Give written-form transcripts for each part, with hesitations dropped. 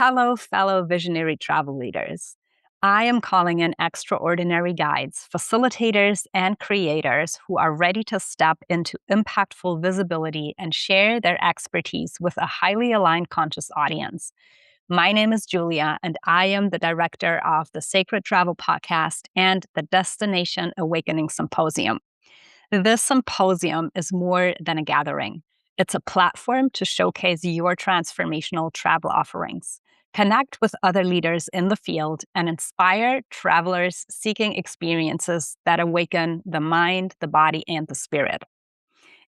Hello, fellow visionary travel leaders. I am calling in extraordinary guides, facilitators, and creators who are ready to step into impactful visibility and share their expertise with a highly aligned conscious audience. My name is Julia, and I am the director of the Sacred Travel Podcast and the Destination Awakening Symposium. This symposium is more than a gathering. It's a platform to showcase your transformational travel offerings, connect with other leaders in the field, and inspire travelers seeking experiences that awaken the mind, the body, and the spirit.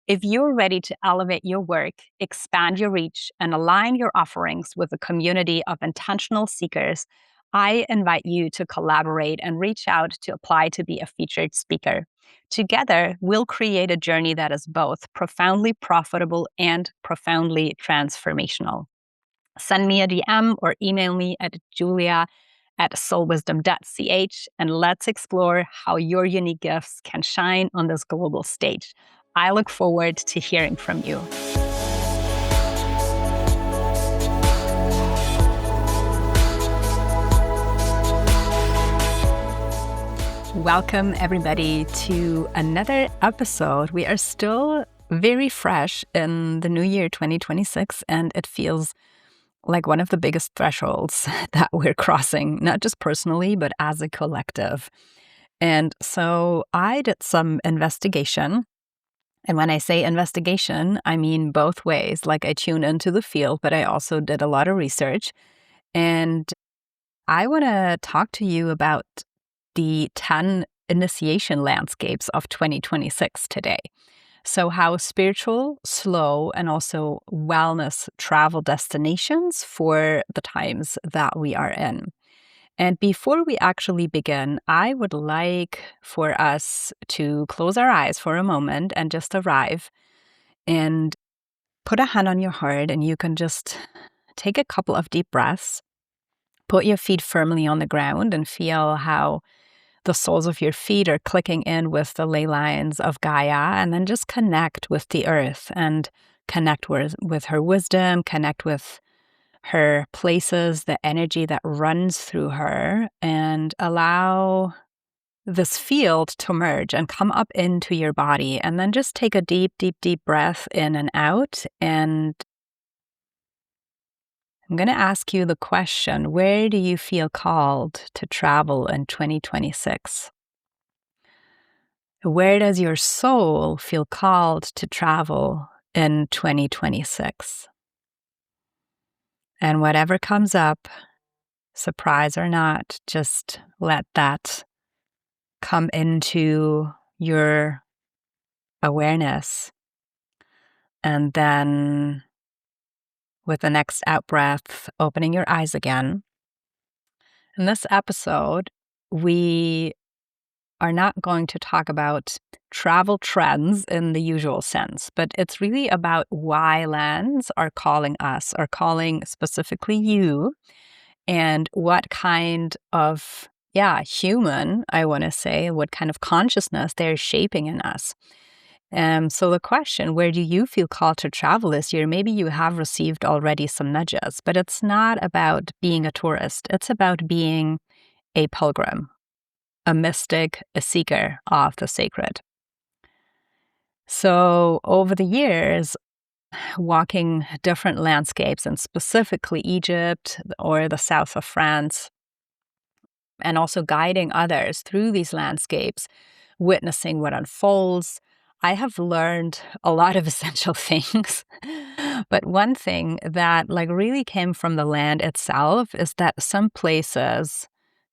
If you're ready to elevate your work, expand your reach, and align your offerings with a community of intentional seekers, I invite you to collaborate and reach out to apply to be a featured speaker. Together, we'll create a journey that is both profoundly profitable and profoundly transformational. Send me a DM or email me at julia@soulwisdom.ch, and let's explore how your unique gifts can shine on this global stage. I look forward to hearing from you. Welcome, everybody, to another episode. We are still very fresh in the new year 2026, and it feels like one of the biggest thresholds that we're crossing, not just personally, but as a collective. And so I did some investigation. And when I say investigation, I mean both ways. Like, I tune into the field, but I also did a lot of research. And I want to talk to you about the 10 initiation landscapes of 2026 today. So how spiritual, slow, and also wellness travel destinations for the times that we are in. And before we actually begin, I would like for us to close our eyes for a moment and just arrive and put a hand on your heart, and you can just take a couple of deep breaths, put your feet firmly on the ground, and feel how the soles of your feet are clicking in with the ley lines of Gaia, and then just connect with the earth and connect with her wisdom, connect with her places, the energy that runs through her, and allow this field to merge and come up into your body. And then just take a deep, deep, deep breath in and out. And I'm going to ask you the question, where do you feel called to travel in 2026? Where does your soul feel called to travel in 2026? And whatever comes up, surprise or not, just let that come into your awareness. And then with the next out breath, opening your eyes again. In this episode, we are not going to talk about travel trends in the usual sense, but it's really about why lands are calling us, or calling specifically you, and what kind of, human, I want to say, what kind of consciousness they're shaping in us. So the question, where do you feel called to travel this year? Maybe you have received already some nudges, but it's not about being a tourist. It's about being a pilgrim, a mystic, a seeker of the sacred. So over the years, walking different landscapes, and specifically Egypt or the south of France, and also guiding others through these landscapes, witnessing what unfolds, I have learned a lot of essential things. But one thing that really came from the land itself is that some places,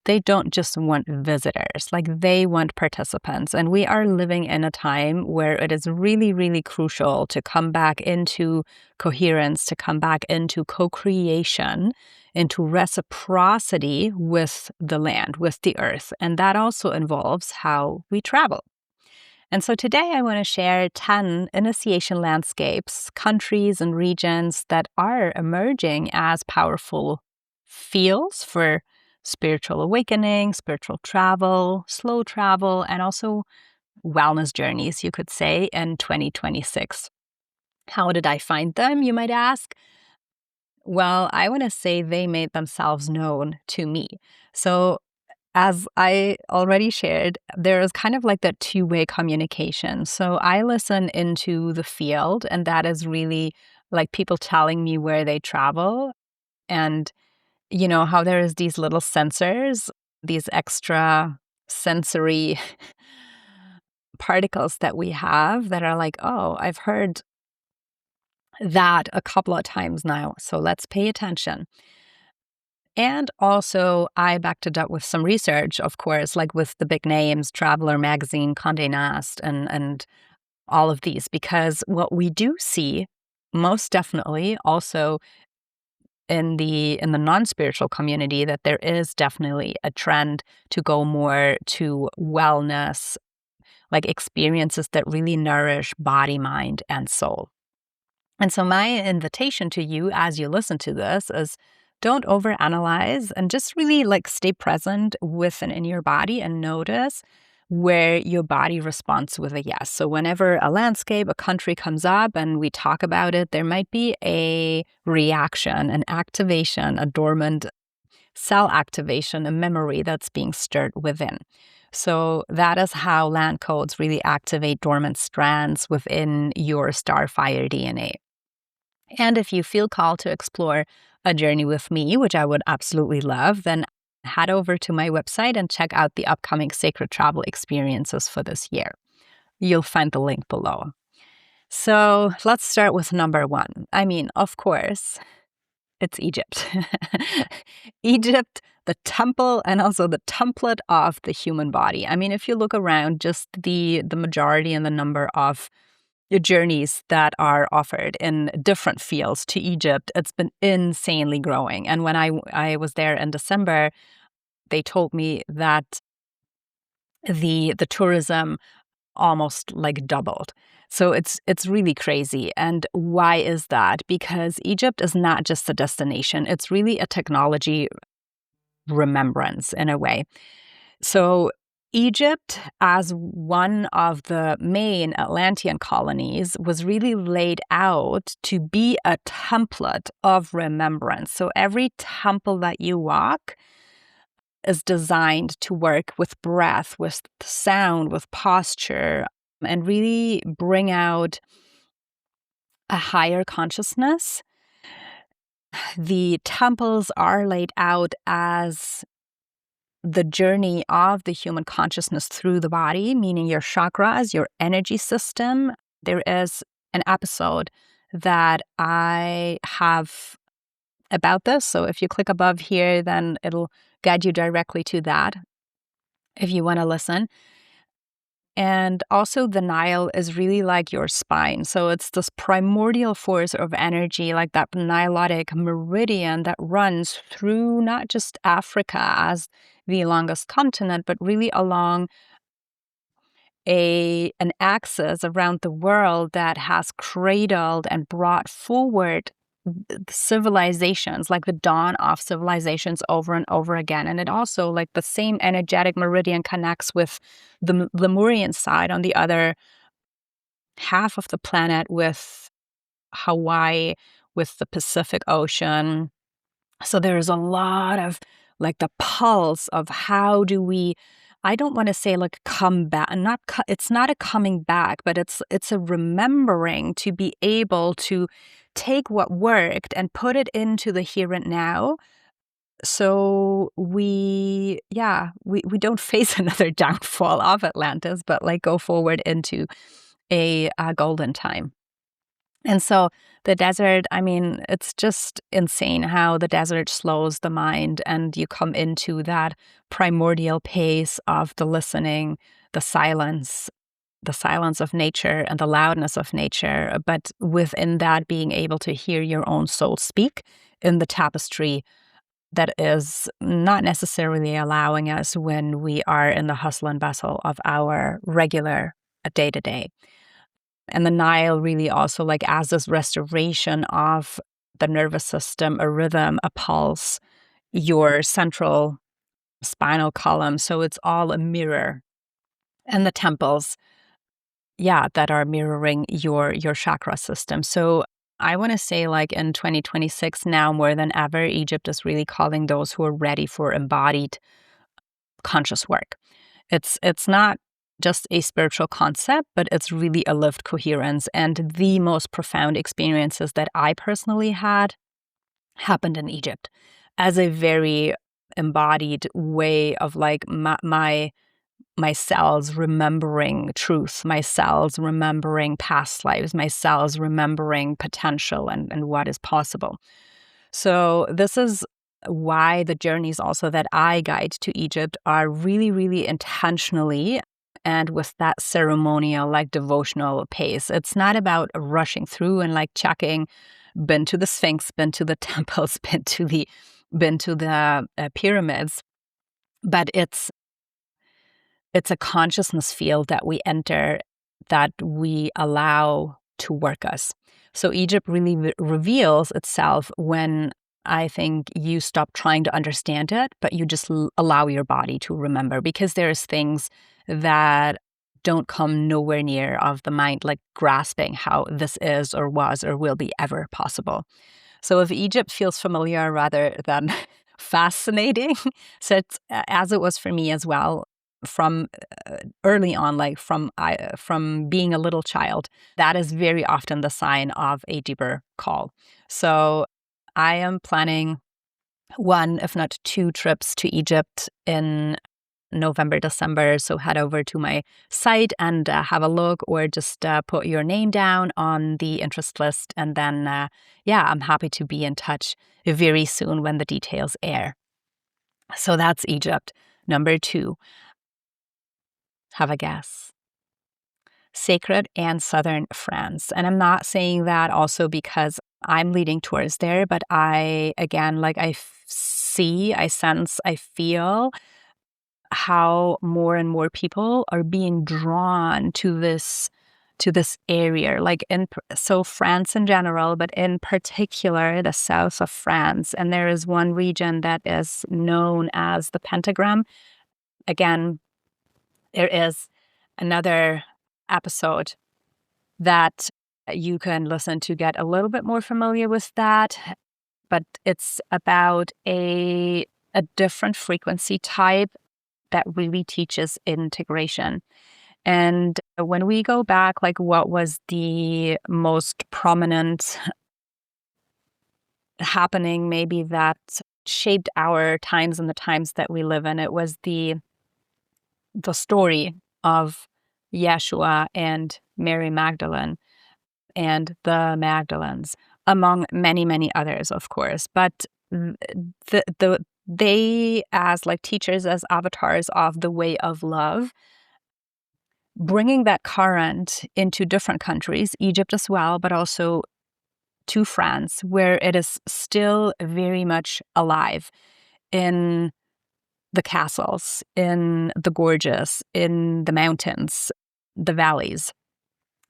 they don't just want visitors, they want participants. And we are living in a time where it is really, really crucial to come back into coherence, to come back into co-creation, into reciprocity with the land, with the earth. And that also involves how we travel. And so today I want to share 10 initiation landscapes, countries, and regions that are emerging as powerful fields for spiritual awakening, spiritual travel, slow travel, and also wellness journeys, you could say, in 2026. How did I find them, you might ask? Well, I want to say they made themselves known to me. So, as I already shared, there is kind of like that two-way communication. So, I listen into the field, and that is really like people telling me where they travel and, how there is these little sensors, these extra sensory particles that we have that are like, oh, I've heard that a couple of times now. So let's pay attention. And also, I backed it up with some research, of course, like with the big names, Traveler Magazine, Condé Nast, and all of these, because what we do see, most definitely, also in the non-spiritual community, that there is definitely a trend to go more to wellness, like experiences that really nourish body, mind, and soul. And so my invitation to you as you listen to this is don't overanalyze and just really like stay present with and in your body and notice where your body responds with a yes. So whenever a landscape, a country comes up and we talk about it, there might be a reaction, an activation, a dormant cell activation, a memory that's being stirred within. So that is how land codes really activate dormant strands within your starfire DNA. And if you feel called to explore a journey with me, which I would absolutely love, then head over to my website and check out the upcoming sacred travel experiences for this year. You'll find the link below. So let's start with number one. I mean, of course, it's Egypt. Egypt, the temple, and also the template of the human body. I mean, if you look around, just the majority and the number of journeys that are offered in different fields to Egypt, it's been insanely growing. And when I was there in December, they told me that the tourism almost like doubled. So it's really crazy. And why is that? Because Egypt is not just a destination. It's really a technology remembrance in a way. So Egypt, as one of the main Atlantean colonies, was really laid out to be a template of remembrance. So every temple that you walk is designed to work with breath, with sound, with posture, and really bring out a higher consciousness. The temples are laid out as the journey of the human consciousness through the body, meaning your chakras, your energy system. There is an episode that I have about this. So if you click above here, then it'll guide you directly to that if you want to listen. And also the Nile is really like your spine. So it's this primordial force of energy, like that Nilotic meridian that runs through not just Africa as the longest continent, but really along an axis around the world that has cradled and brought forward civilizations, like the dawn of civilizations over and over again. And it also, like the same energetic meridian connects with the Lemurian side on the other half of the planet with Hawaii, with the Pacific Ocean. So there's a lot of like the pulse of how do we, I don't want to say like come back, and it's not a coming back, but it's a remembering to be able to take what worked and put it into the here and now. So we don't face another downfall of Atlantis, but like go forward into a golden time. And so the desert, I mean, it's just insane how the desert slows the mind and you come into that primordial pace of the listening, the silence of nature and the loudness of nature, but within that being able to hear your own soul speak in the tapestry that is not necessarily allowing us when we are in the hustle and bustle of our regular day-to-day. And the Nile really also like as this restoration of the nervous system, a rhythm, a pulse, your central spinal column. So it's all a mirror. And the temples, that are mirroring your chakra system. So I want to say like in 2026 now more than ever, Egypt is really calling those who are ready for embodied conscious work. It's not just a spiritual concept, but it's really a lived coherence. And the most profound experiences that I personally had happened in Egypt as a very embodied way of like my cells remembering truth, my cells remembering past lives, my cells remembering potential and what is possible. So this is why the journeys also that I guide to Egypt are really, really intentionally and with that ceremonial, like devotional pace. It's not about rushing through and like checking, been to the Sphinx, been to the temples, been to the pyramids, but it's a consciousness field that we enter that we allow to work us. So Egypt really reveals itself when I think you stop trying to understand it, but you just allow your body to remember, because there's things that don't come nowhere near of the mind, like grasping how this is or was or will be ever possible. So if Egypt feels familiar rather than fascinating, so it's, as it was for me as well, from early on, like from being a little child, that is very often the sign of a deeper call. So I am planning one, if not two, trips to Egypt in November, December. So head over to my site and have a look, or just put your name down on the interest list. And then, I'm happy to be in touch very soon when the details air. So that's Egypt. Number 2, have a guess. Sacred and Southern France. And I'm not saying that also because I'm leading towards there, but I, again, like I see, I sense, I feel how more and more people are being drawn to this area, like so France in general, but in particular the south of France. And there is one region that is known as the Pentagram. Again, there is another episode that you can listen to get a little bit more familiar with that, but it's about a different frequency type that really teaches integration. And when we go back, like what was the most prominent happening maybe that shaped our times and the times that we live in, it was the story of Yeshua and Mary Magdalene and the Magdalens, among many, many others, of course. But they, as like teachers, as avatars of the way of love, bringing that current into different countries, Egypt as well, but also to France, where it is still very much alive in the castles, in the gorges, in the mountains, the valleys.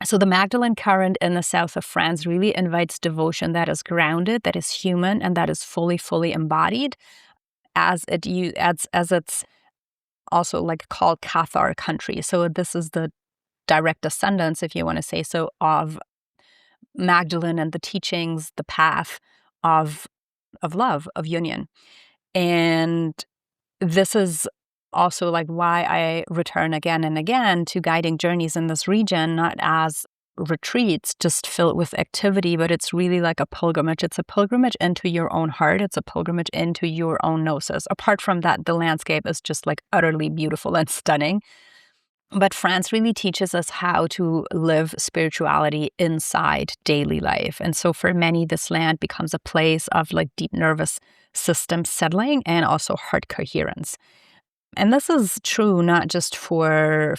So the Magdalene current in the south of France really invites devotion that is grounded, that is human, and that is fully, fully embodied, as it's also like called Cathar country. So this is the direct descendants, if you want to say so, of Magdalene and the teachings, the path of love, of union. And this is also like why I return again and again to guiding journeys in this region, not as retreats just filled with activity, but it's really like a pilgrimage. It's a pilgrimage into your own heart. It's a pilgrimage into your own gnosis. Apart from that, the landscape is just like utterly beautiful and stunning. But France really teaches us how to live spirituality inside daily life. And so for many, this land becomes a place of like deep nervous system settling and also heart coherence. And this is true not just for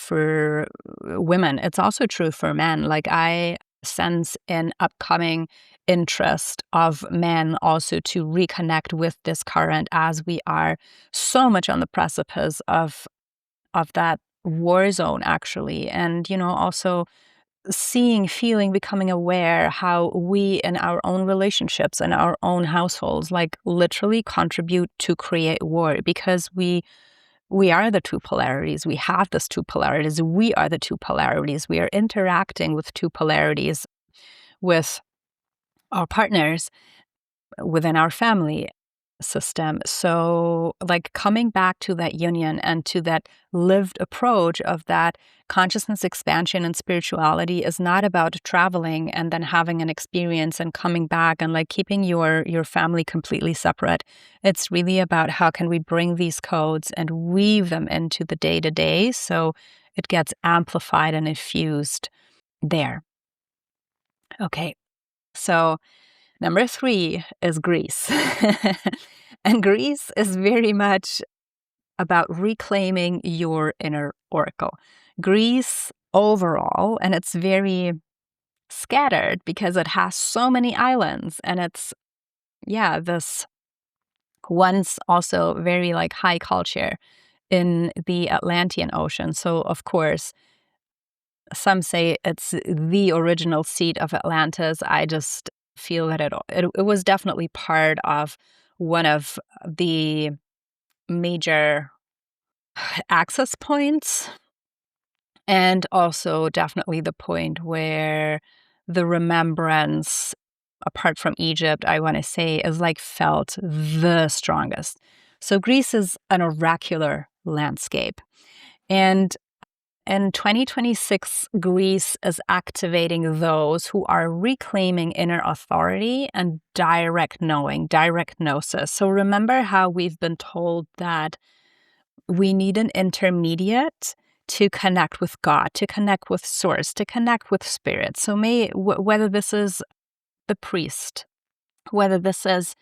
women, it's also true for men. Like I sense an upcoming interest of men also to reconnect with this current, as we are so much on the precipice of that war zone, actually. And, also seeing, feeling, becoming aware how we in our own relationships and our own households, like literally contribute to create war, because we are the two polarities. We have this two polarities. We are the two polarities. We are interacting with two polarities, with our partners within our family system. So, like, coming back to that union and to that lived approach of that consciousness expansion and spirituality is not about traveling and then having an experience and coming back and like keeping your family completely separate. It's really about how can we bring these codes and weave them into the day-to-day so it gets amplified and infused there. Okay. So number 3 is Greece. And Greece is very much about reclaiming your inner oracle. Greece overall, and it's very scattered because it has so many islands, and it's, this once also very like high culture in the Atlantean Ocean. So, of course, some say it's the original seat of Atlantis. I just feel that it was definitely part of one of the major access points, and also definitely the point where the remembrance, apart from Egypt, I want to say, is like felt the strongest. So Greece is an oracular landscape. And in 2026, Greece is activating those who are reclaiming inner authority and direct knowing, direct gnosis. So remember how we've been told that we need an intermediate to connect with God, to connect with Source, to connect with Spirit. So whether this is the priest, whether this is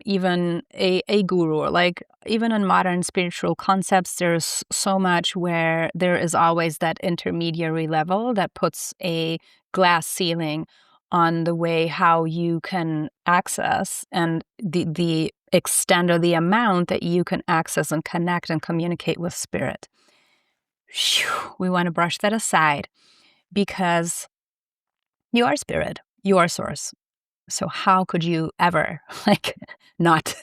even a guru, like even in modern spiritual concepts, there's so much where there is always that intermediary level that puts a glass ceiling on the way how you can access and the extent or the amount that you can access and connect and communicate with spirit. We want to brush that aside because you are spirit, you are source. So how could you ever not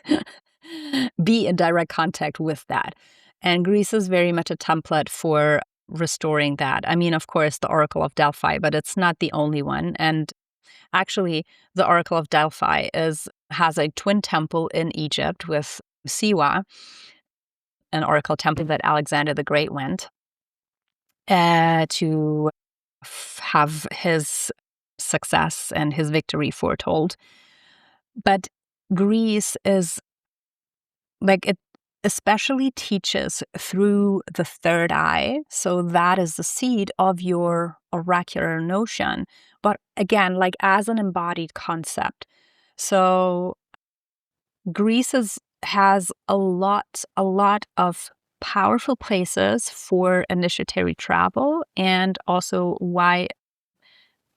be in direct contact with that? And Greece is very much a template for restoring that. I mean, of course, the Oracle of Delphi, but it's not the only one. And actually, the Oracle of Delphi has a twin temple in Egypt with Siwa, an oracle temple that Alexander the Great went to have his success and his victory foretold. But Greece is it especially teaches through the third eye. So that is the seed of your oracular notion. But again, as an embodied concept. So Greece has a lot of powerful places for initiatory travel, and also why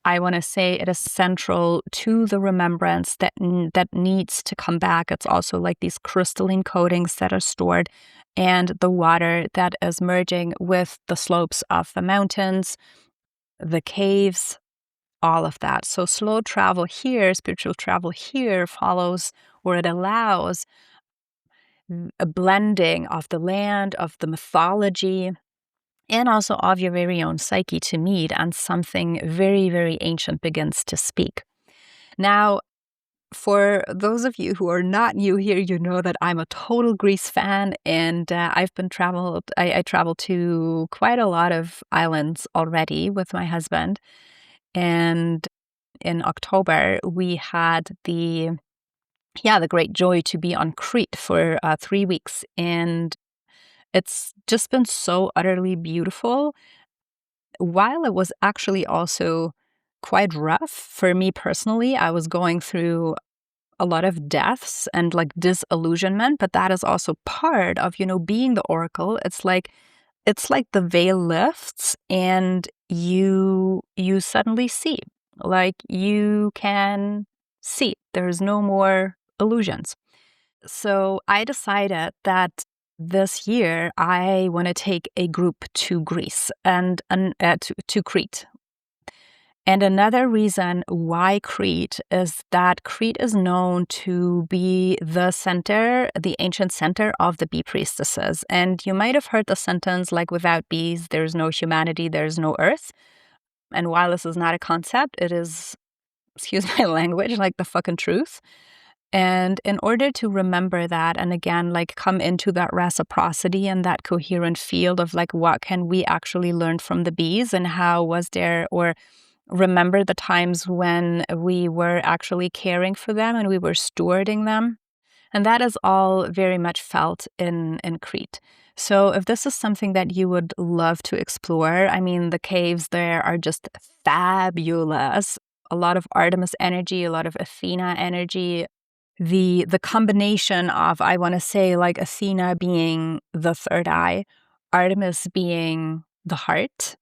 I want to say it is central to the remembrance that needs to come back. It's also like these crystalline coatings that are stored and the water that is merging with the slopes of the mountains, the caves, all of that. So slow travel here, spiritual travel here follows, or it allows a blending of the land, of the mythology, and also of your very own psyche to meet, and something very, very ancient begins to speak. Now, for those of you who are not new here, you know that I'm a total Greece fan, and I traveled to quite a lot of islands already with my husband. And in October, we had the great joy to be on Crete for 3 weeks, and it's just been so utterly beautiful. While it was actually also quite rough for me personally, I was going through a lot of deaths and disillusionment, but that is also part of, being the oracle. It's like the veil lifts and you suddenly see, you can see. There's no more illusions. So I decided that this year I want to take a group to Greece and to Crete. And another reason why Crete is that Crete is known to be the center, the ancient center of the bee priestesses. And you might have heard the sentence without bees, there's no humanity, there's no earth. And while this is not a concept, it is excuse my language, like the fucking truth. And in order to remember that, and again, like come into that reciprocity and that coherent field of like, what can we actually learn from the bees, and how was there, or remember the times when we were actually caring for them and we were stewarding them. And that is all very much felt in Crete. So if this is something that you would love to explore, I mean, the caves there are just fabulous. A lot of Artemis energy, a lot of Athena energy. The combination of, I want to say, like Athena being the third eye, Artemis being the heart,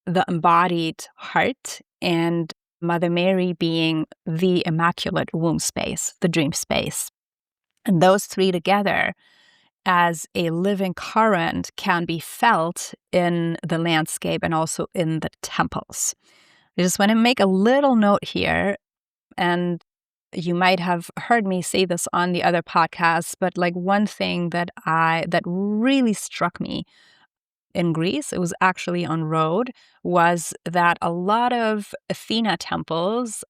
the embodied heart, and Mother Mary being the immaculate womb space, the dream space. And those three together as a living current can be felt in the landscape and also in the temples. I just want to make a little note here, and you might have heard me say this on the other podcasts, but like one thing that really struck me in Greece, it was actually on Rhodes, was that a lot of Athena temples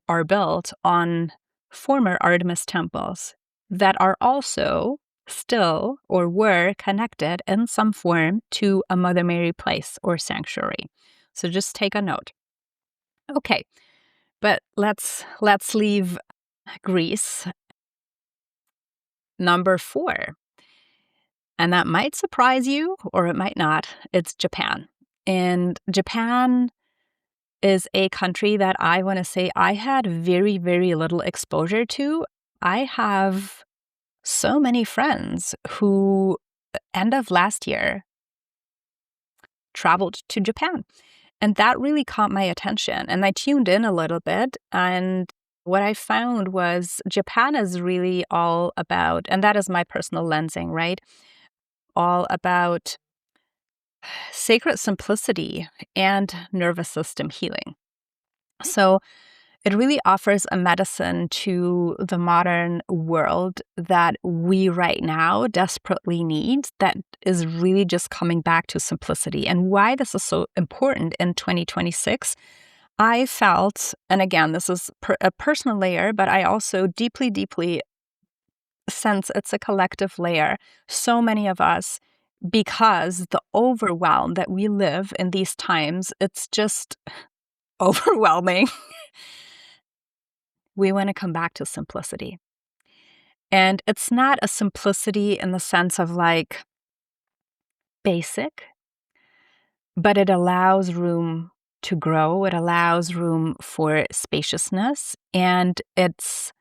are built on former Artemis temples that are also still or were connected in some form to a Mother Mary place or sanctuary. So just take a note. Okay, but let's leave Greece. Number 4. And that might surprise you or it might not. It's Japan. And Japan is a country that I want to say I had very, very little exposure to. I have so many friends who, end of last year, traveled to Japan. And that really caught my attention. And I tuned in a little bit. And what I found was Japan is really all about, and that is my personal lensing, right? All about sacred simplicity and nervous system healing. So it really offers a medicine to the modern world that we right now desperately need, that is really just coming back to simplicity. And why this is so important in 2026, I felt, and again, this is a personal layer, but I also deeply, deeply sense it's a collective layer. So many of us, because the overwhelm that we live in these times, it's just overwhelming. We want to come back to simplicity. And it's not a simplicity in the sense of like basic, but it allows room to grow. It allows room for spaciousness. And it's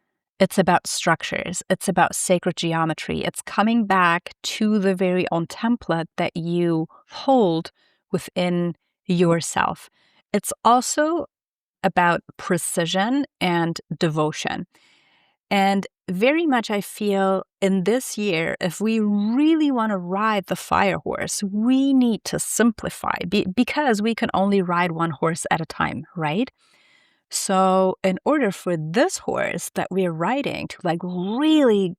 about structures. It's about sacred geometry. It's coming back to the very own template that you hold within yourself. It's also about precision and devotion. And very much I feel in this year, if we really want to ride the fire horse, we need to simplify because we can only ride one horse at a time, right? So in order for this horse that we're riding to like really,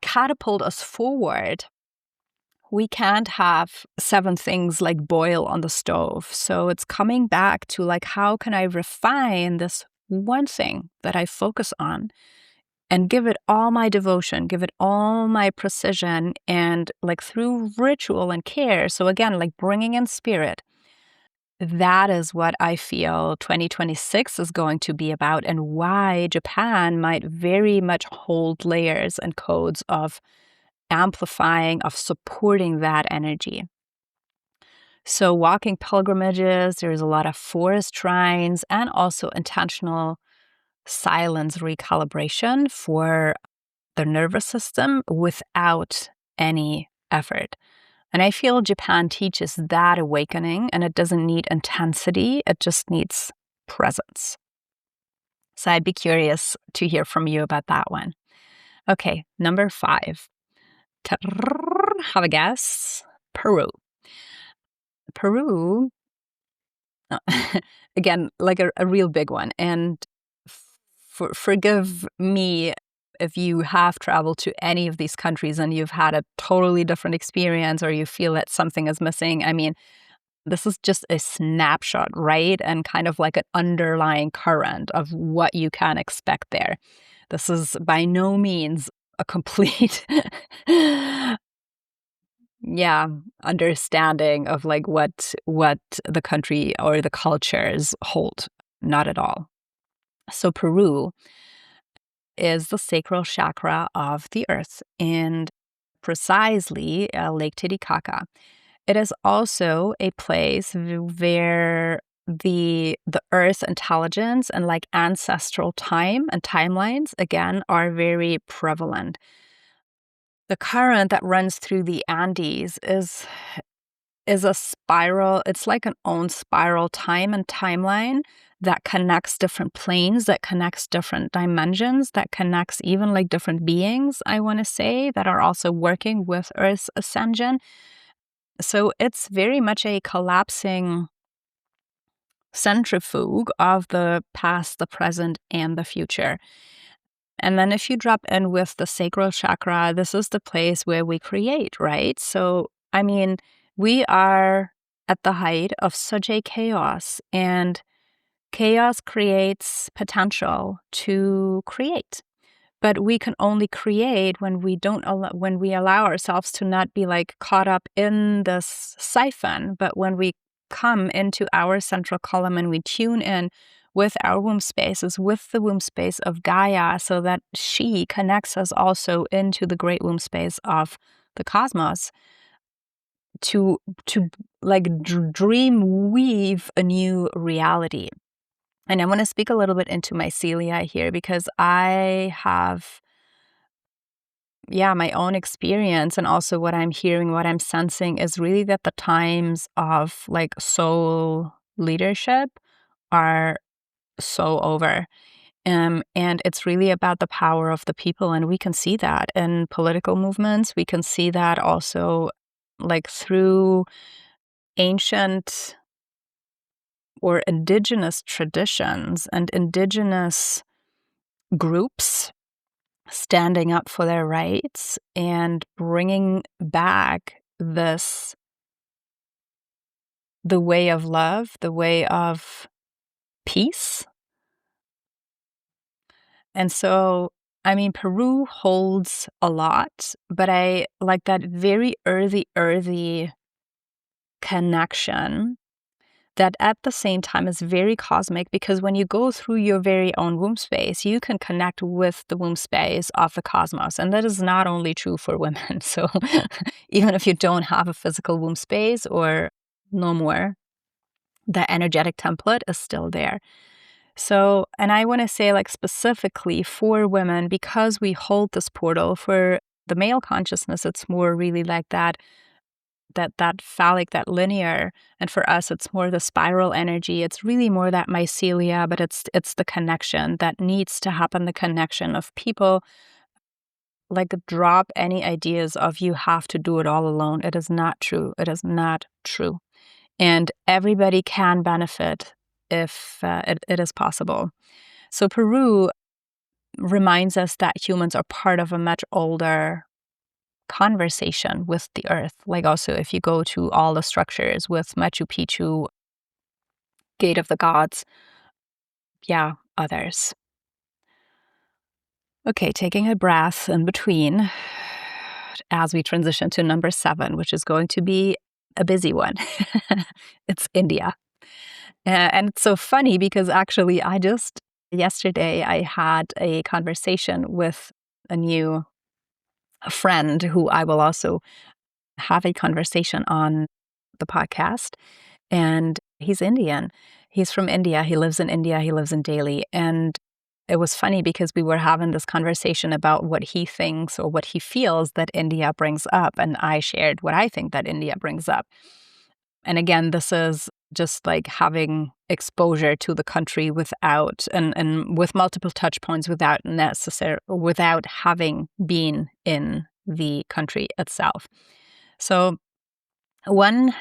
catapult us forward, we can't have 7 things like boil on the stove. So it's coming back to like, how can I refine this one thing that I focus on and give it all my devotion, give it all my precision, and like through ritual and care. So again, like bringing in spirit. That is what I feel 2026 is going to be about, and why Japan might very much hold layers and codes of amplifying, of supporting that energy. So walking pilgrimages, there's a lot of forest shrines and also intentional silence recalibration for the nervous system without any effort. And I feel Japan teaches that awakening, and it doesn't need intensity, it just needs presence. So I'd be curious to hear from you about that one. Okay, number 5. Have a guess. Peru. Peru, again, like a real big one. And forgive me if you have traveled to any of these countries and you've had a totally different experience or you feel that something is missing. I mean, This is just a snapshot, right? And kind of like an underlying current of what you can expect there. This is by no means a complete yeah, understanding of like what the country or the cultures hold. Not at all. So Peru is the sacral chakra of the earth, and precisely Lake Titicaca. It is also a place where the earth intelligence and like ancestral time and timelines again are very prevalent. The current that runs through the Andes is a spiral. It's like an own spiral time and timeline that connects different planes, that connects different dimensions, that connects even like different beings, I want to say, that are also working with Earth's ascension. So it's very much a collapsing centrifuge of the past, the present, and the future. And then if you drop in with the sacral chakra, this is the place where we create, right? So, I mean, we are at the height of such a chaos, and chaos creates potential to create. But we can only create when we don't when we allow ourselves to not be like caught up in this siphon, but when we come into our central column and we tune in with our womb spaces, with the womb space of Gaia, so that she connects us also into the great womb space of the cosmos to like dream weave a new reality. And I want to speak a little bit into mycelia here because I have my own experience, and also what I'm hearing, what I'm sensing is really that the times of like soul leadership are so over. And it's really about the power of the people. And we can see that in political movements. We can see that also like through ancient or indigenous traditions and indigenous groups standing up for their rights and bringing back the way of love, the way of peace. And so, I mean, Peru holds a lot, but I like that very earthy connection that at the same time is very cosmic, because when you go through your very own womb space, you can connect with the womb space of the cosmos. And that is not only true for women. So even if you don't have a physical womb space or no more, the energetic template is still there. So, and I want to say like specifically for women, because we hold this portal. For the male consciousness, it's more really like that phallic, that linear. And for us, it's more the spiral energy. It's really more that mycelia, but it's the connection that needs to happen, the connection of people. Like, drop any ideas of you have to do it all alone. It is not true. It is not true. And everybody can benefit if it is possible. So Peru reminds us that humans are part of a much older conversation with the earth. Like also if you go to all the structures with Machu Picchu, Gate of the Gods, others. Okay, taking a breath in between as we transition to number 7, which is going to be a busy one. It's India. And it's so funny because actually yesterday I had a conversation with a new friend who I will also have a conversation on the podcast. And he's Indian. He's from India. He lives in India. He lives in Delhi. And it was funny because we were having this conversation about what he thinks or what he feels that India brings up. And I shared what I think that India brings up. And again, this is just like having exposure to the country without and with multiple touch points without having been in the country itself. So one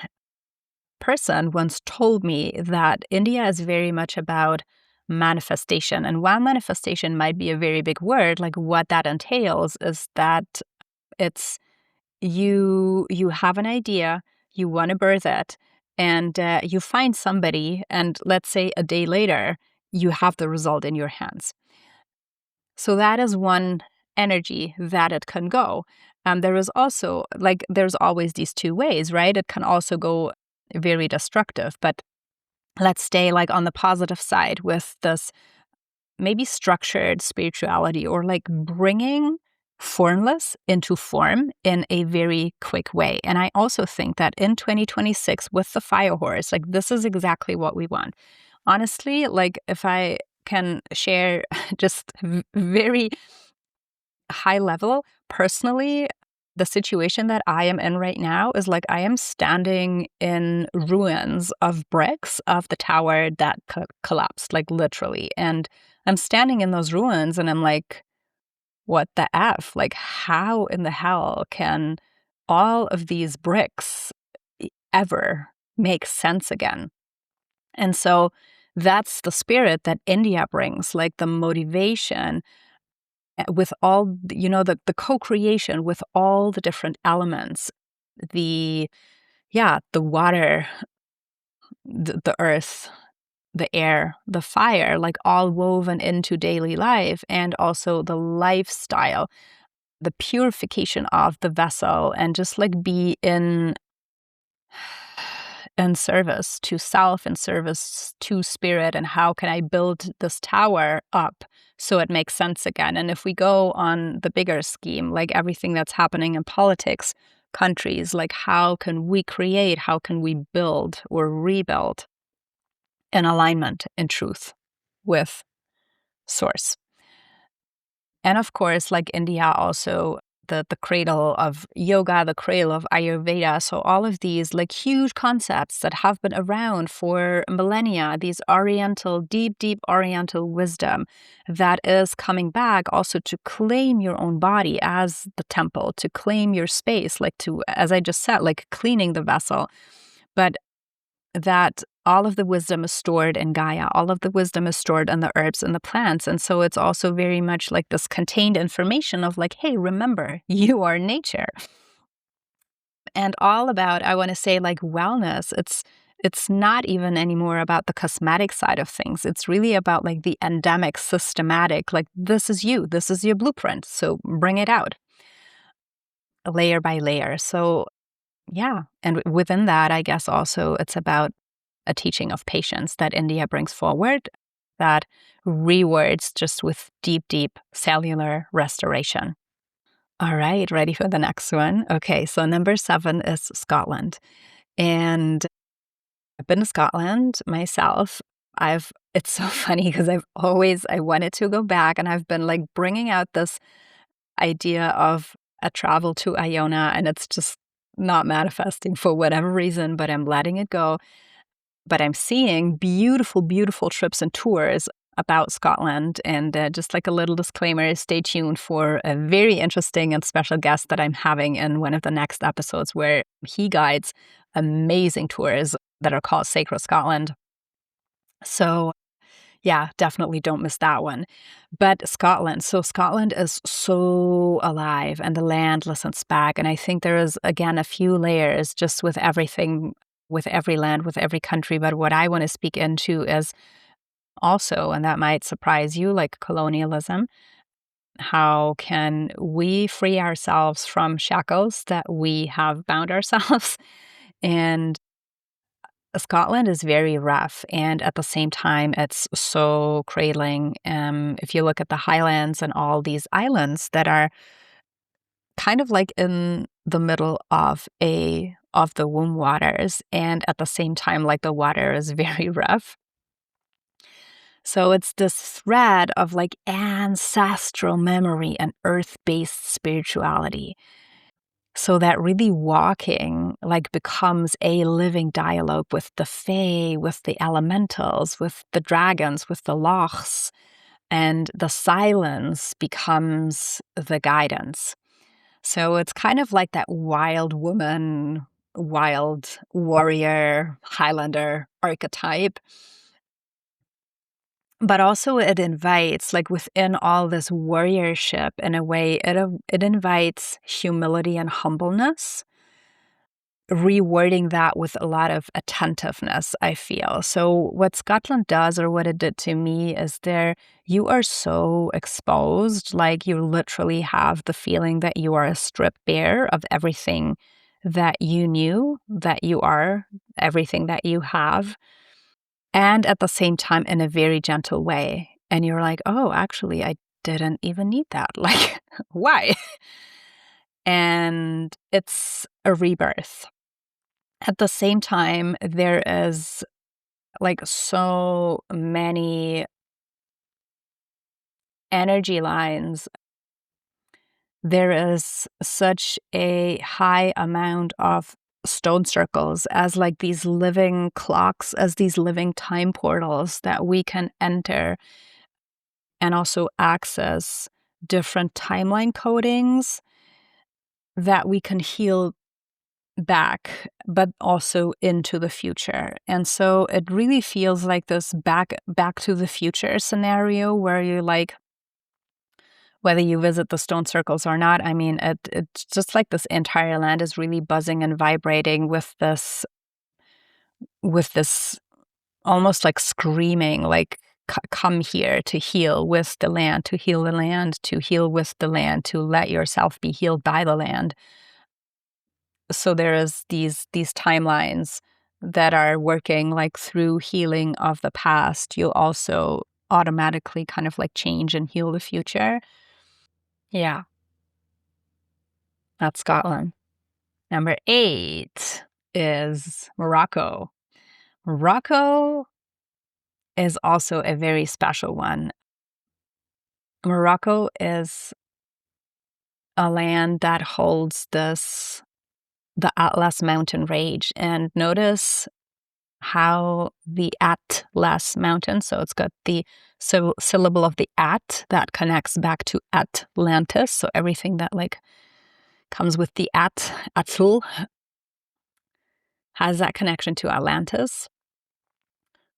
person once told me that India is very much about manifestation. And while manifestation might be a very big word, like what that entails is that it's you have an idea, you want to birth it, and you find somebody, and let's say a day later, you have the result in your hands. So that is one energy that it can go. There is also, like, there's always these two ways, right? It can also go very destructive, but let's stay like on the positive side with this maybe structured spirituality, or like bringing formless into form in a very quick way. And I also think that in 2026 with the fire horse, like this is exactly what we want. Honestly, like if I can share just very high level, personally, the situation that I am in right now is like I am standing in ruins of bricks of the tower that collapsed, like literally. And I'm standing in those ruins and I'm like, what the F? Like, how in the hell can all of these bricks ever make sense again? And so that's the spirit that India brings, like the motivation with all, the co-creation with all the different elements, the, the water, the earth, the air, the fire, like all woven into daily life, and also the lifestyle, the purification of the vessel, and just like be in service to self and service to spirit. And how can I build this tower up so it makes sense again? And if we go on the bigger scheme, like everything that's happening in politics, countries, like how can we create, how can we build or rebuild in alignment, in truth, with source? And of course, like India also, the cradle of yoga, the cradle of Ayurveda. So all of these like huge concepts that have been around for millennia, these oriental, deep, deep oriental wisdom that is coming back also to claim your own body as the temple, to claim your space, like to, as I just said, like cleaning the vessel. But that all of the wisdom is stored in Gaia. All of the wisdom is stored in the herbs and the plants. And so it's also very much like this contained information of like, hey, remember, you are nature. And all about, I want to say, like wellness. It's not even anymore about the cosmetic side of things. It's really about like the endemic, systematic, like this is you, this is your blueprint. So bring it out layer by layer. So yeah. And within that, I guess also it's about a teaching of patience that India brings forward that rewards just with deep, deep cellular restoration. All right, ready for the next one? Okay, so number 7 is Scotland. And I've been to Scotland myself. It's so funny because I wanted to go back, and I've been like bringing out this idea of a travel to Iona, and it's just not manifesting for whatever reason, but I'm letting it go. But I'm seeing beautiful, beautiful trips and tours about Scotland. And just like a little disclaimer, stay tuned for a very interesting and special guest that I'm having in one of the next episodes, where he guides amazing tours that are called Sacral Scotland. So yeah, definitely don't miss that one. But Scotland. So Scotland is so alive, and the land listens back. And I think there is, again, a few layers just with everything, with every land, with every country. But what I want to speak into is also, and that might surprise you, like colonialism. How can we free ourselves from shackles that we have bound ourselves? And Scotland is very rough, and at the same time, it's so cradling. If you look at the Highlands and all these islands that are kind of like in the middle of the womb waters, and at the same time, like the water is very rough. So it's this thread of like ancestral memory and earth-based spirituality. So that really walking like becomes a living dialogue with the fae, with the elementals, with the dragons, with the lochs, and the silence becomes the guidance. So it's kind of like that wild woman, wild warrior, Highlander archetype. But also it invites, like within all this warriorship, in a way, it invites humility and humbleness. rewording that with a lot of attentiveness, I feel. So what Scotland does, or what it did to me, is you are so exposed, like you literally have the feeling that you are a stripped bare of everything that you knew, that you are, everything that you have, and at the same time in a very gentle way. And you're like, oh, actually, I didn't even need that. Like, why? And it's a rebirth. At the same time, there is like so many energy lines. There is such a high amount of stone circles as like these living clocks, as these living time portals that we can enter and also access different timeline codings that we can heal back, but also into the future. And so it really feels like this back to the future scenario where you like, whether you visit the stone circles or not, I mean, it's just like this entire land is really buzzing and vibrating with this almost like screaming, like, come here to heal with the land, to heal the land, to heal with the land, to let yourself be healed by the land. So there is these timelines that are working like through healing of the past. You'll also automatically kind of like change and heal the future. Yeah, that's Scotland. Number 8 is Morocco. Morocco is also a very special one. Morocco is a land that holds the Atlas mountain range. And notice how the Atlas mountain, so it's got the syllable of the at that connects back to Atlantis. So everything that like comes with the Atl, has that connection to Atlantis,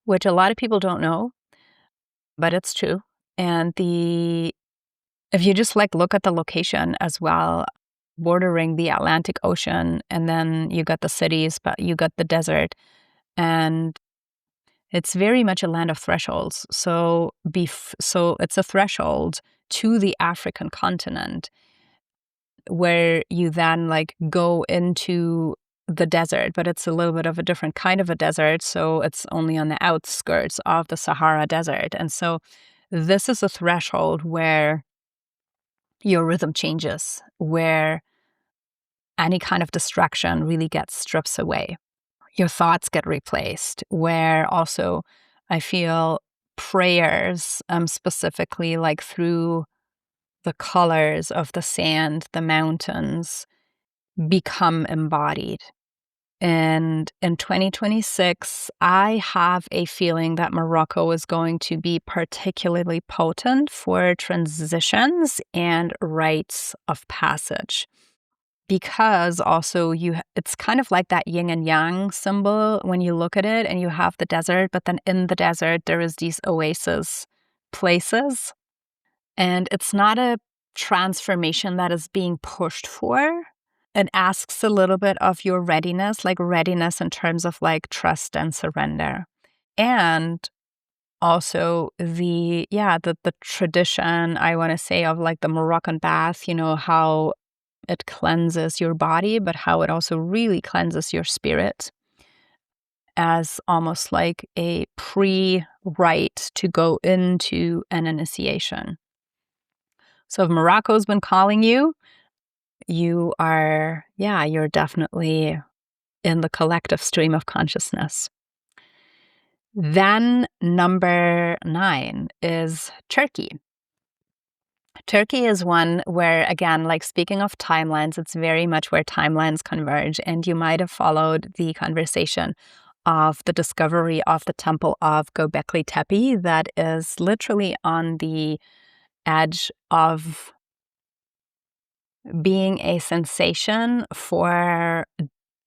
which a lot of people don't know, but it's true. And if you just like look at the location as well, bordering the Atlantic Ocean, and then you got the cities, but you got the desert, and it's very much a land of thresholds. So it's a threshold to the African continent, where you then like go into the desert, but it's a little bit of a different kind of a desert. So it's only on the outskirts of the Sahara Desert. And so this is a threshold where your rhythm changes, where any kind of distraction really gets stripped away. Your thoughts get replaced, where also I feel prayers, specifically like through the colors of the sand, the mountains, become embodied. And in 2026, I have a feeling that Morocco is going to be particularly potent for transitions and rites of passage. Because also it's kind of like that yin and yang symbol when you look at it, and you have the desert, but then in the desert there is these oasis places. And it's not a transformation that is being pushed for. It asks a little bit of your readiness, like readiness in terms of like trust and surrender. And also the tradition, I want to say, of like the Moroccan bath, how it cleanses your body, but how it also really cleanses your spirit, as almost like a pre-rite to go into an initiation. So if Morocco's been calling you, you're definitely in the collective stream of consciousness. Then number 9 is Turkey. Turkey is one where, again, like speaking of timelines, it's very much where timelines converge. And you might have followed the conversation of the discovery of the temple of Göbekli Tepe that is literally on the edge of being a sensation for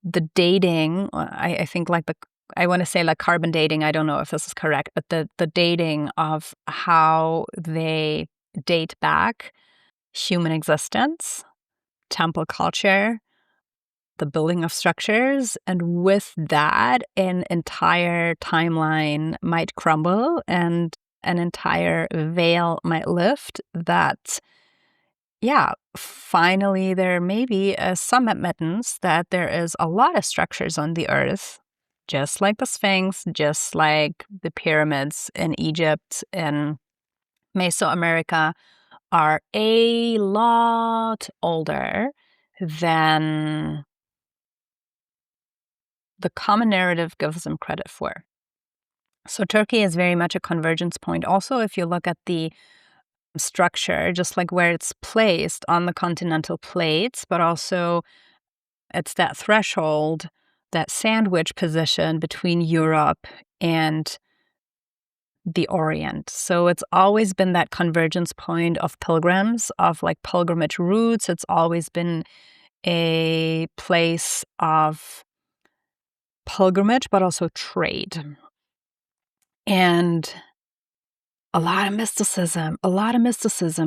the dating. I think like I want to say like carbon dating. I don't know if this is correct, but the dating of how they date back human existence, temple culture, the building of structures. And with that, an entire timeline might crumble and an entire veil might lift that, yeah, finally there may be some admittance that there is a lot of structures on the earth, just like the Sphinx, just like the pyramids in Egypt and Mesoamerica, are a lot older than the common narrative gives them credit for. So Turkey is very much a convergence point. Also, if you look at the structure, just like where it's placed on the continental plates, but also it's that threshold, that sandwich position between Europe and the Orient. So it's always been that convergence point of pilgrims, of like pilgrimage routes. It's always been a place of pilgrimage, but also trade. And a lot of mysticism.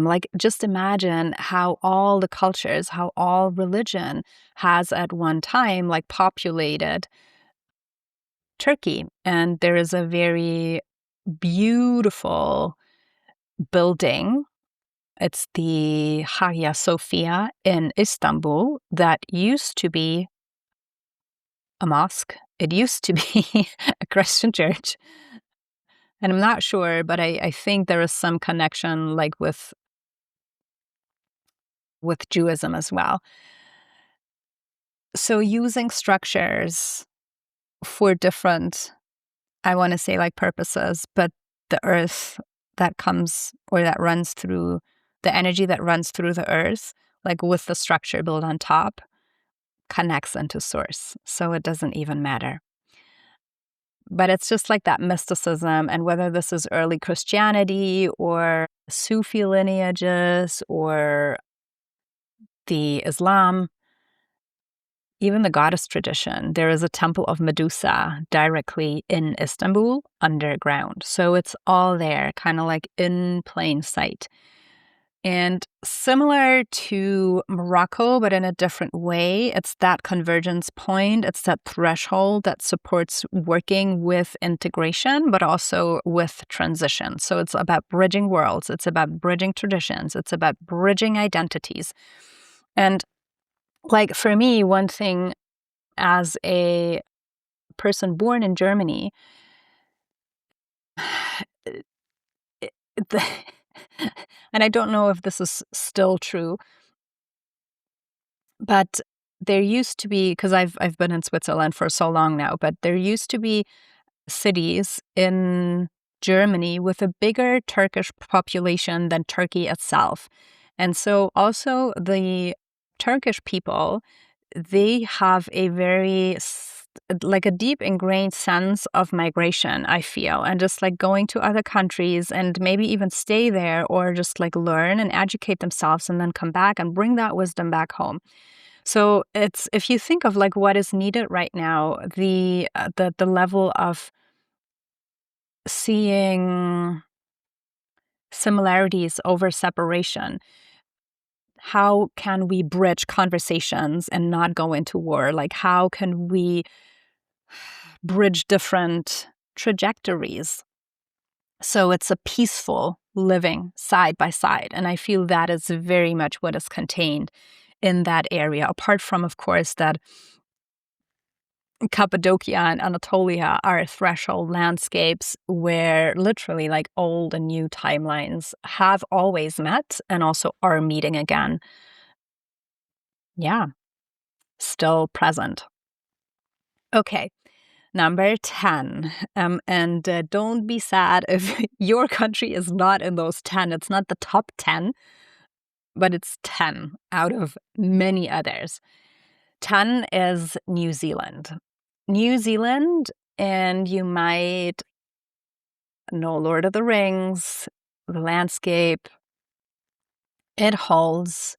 Like, just imagine how all the cultures, how all religion has at one time, like, populated Turkey. And there is a very beautiful building. It's the Hagia Sophia in Istanbul that used to be a mosque. It used to be a Christian church. And I'm not sure, but I think there is some connection like with Judaism as well. So using structures for different, I want to say like purposes, but the earth that comes or that runs through, the energy that runs through the earth, like with the structure built on top, connects into source. So it doesn't even matter. But it's just like that mysticism, and whether this is early Christianity or Sufi lineages or the Islam, even the goddess tradition, there is a temple of Medusa directly in Istanbul underground. So it's all there, kind of like in plain sight. And similar to Morocco, but in a different way, it's that convergence point, it's that threshold that supports working with integration, but also with transition. So it's about bridging worlds, it's about bridging traditions, it's about bridging identities. And like for me, one thing as a person born in Germany, and I don't know if this is still true, but there used to be, because I've been in Switzerland for so long now, but there used to be cities in Germany with a bigger Turkish population than Turkey itself. And so also the Turkish people, they have a very like a deep ingrained sense of migration, I feel, and just like going to other countries and maybe even stay there or just like learn and educate themselves and then come back and bring that wisdom back home. So it's, if you think of like what is needed right now, the level of seeing similarities over separation. How can we bridge conversations and not go into war? Like, how can we bridge different trajectories so it's a peaceful living side by side? And I feel that is very much what is contained in that area, apart from, of course, that Cappadocia and Anatolia are threshold landscapes where literally like old and new timelines have always met and also are meeting again. Yeah, still present. Okay, number 10. And don't be sad if your country is not in those 10. It's not the top 10, but it's 10 out of many others. 10 is New Zealand. New Zealand, and you might know Lord of the Rings, the landscape. It holds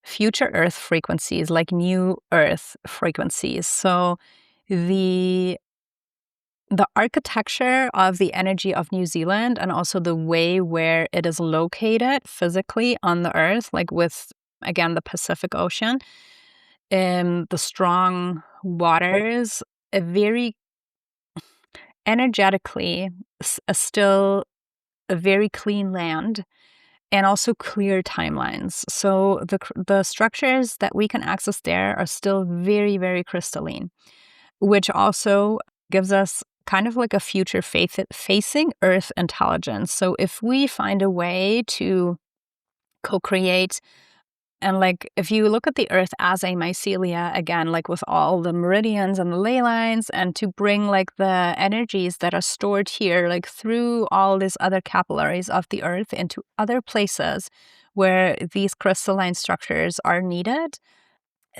future Earth frequencies, like new Earth frequencies. So the architecture of the energy of New Zealand and also the way where it is located physically on the Earth, like with, again, the Pacific Ocean, in the strong waters, a very energetically still a very clean land, and also clear timelines. So the structures that we can access there are still very, very crystalline, which also gives us kind of like a future facing Earth intelligence. So if we find a way to co-create, and like if you look at the Earth as a mycelia, again, like with all the meridians and the ley lines, and to bring like the energies that are stored here, like through all these other capillaries of the Earth into other places where these crystalline structures are needed,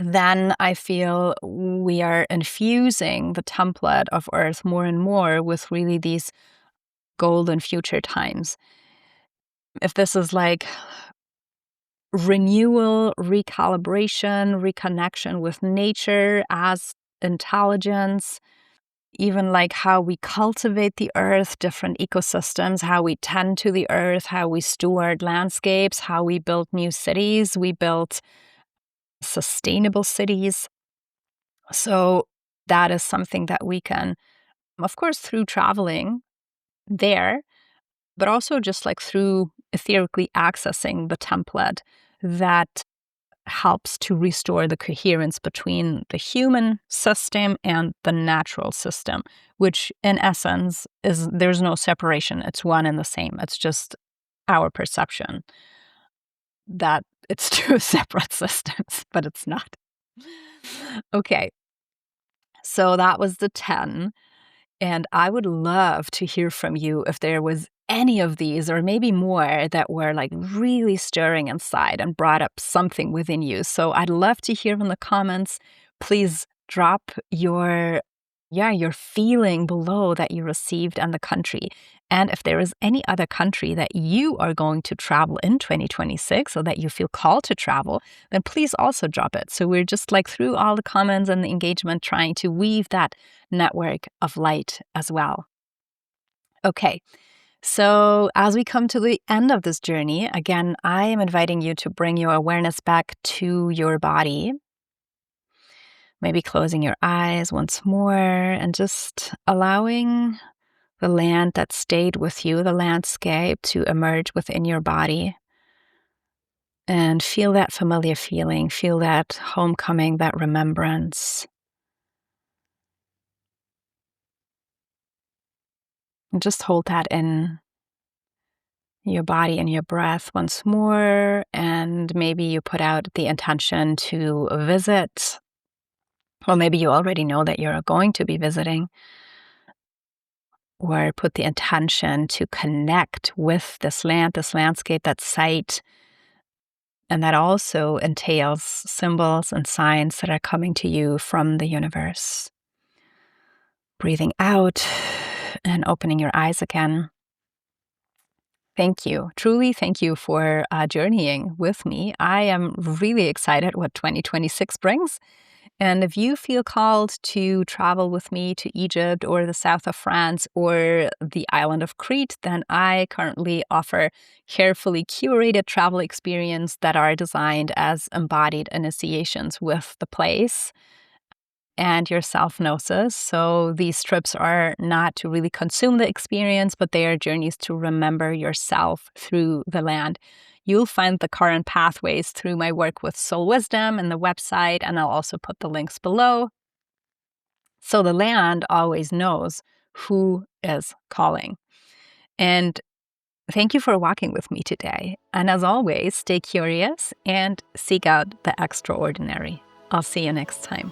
then I feel we are infusing the template of Earth more and more with really these golden future times. If this is like renewal, recalibration, reconnection with nature as intelligence, even like how we cultivate the earth, different ecosystems, how we tend to the earth, how we steward landscapes, how we build new cities, we build sustainable cities. So that is something that we can, of course, through traveling there, but also just like through etherically accessing the template that helps to restore the coherence between the human system and the natural system, which in essence is there's no separation. It's one and the same. It's just our perception that it's two separate systems, but it's not. Okay, so that was the 10. And I would love to hear from you if there was any of these or maybe more that were like really stirring inside and brought up something within you. So I'd love to hear in the comments. Please drop your feeling below that you received and the country. And if there is any other country that you are going to travel in 2026 or that you feel called to travel, then please also drop it. So we're just like through all the comments and the engagement trying to weave that network of light as well. Okay, so as we come to the end of this journey, again, I am inviting you to bring your awareness back to your body. Maybe closing your eyes once more and just allowing the land that stayed with you, the landscape, to emerge within your body. And feel that familiar feeling, feel that homecoming, that remembrance. And just hold that in your body and your breath once more. And maybe you put out the intention to visit, or maybe you already know that you're going to be visiting, or put the intention to connect with this land, this landscape, that site. And that also entails symbols and signs that are coming to you from the universe. Breathing out and opening your eyes again. Thank you. Truly, thank you for journeying with me. I am really excited what 2026 brings. And if you feel called to travel with me to Egypt or the south of France or the island of Crete, then I currently offer carefully curated travel experiences that are designed as embodied initiations with the place and your self-gnosis. So these trips are not to really consume the experience, but they are journeys to remember yourself through the land. You'll find the current pathways through my work with Soul Wisdom and the website, and I'll also put the links below. So the land always knows who is calling. And thank you for walking with me today. And as always, stay curious and seek out the extraordinary. I'll see you next time.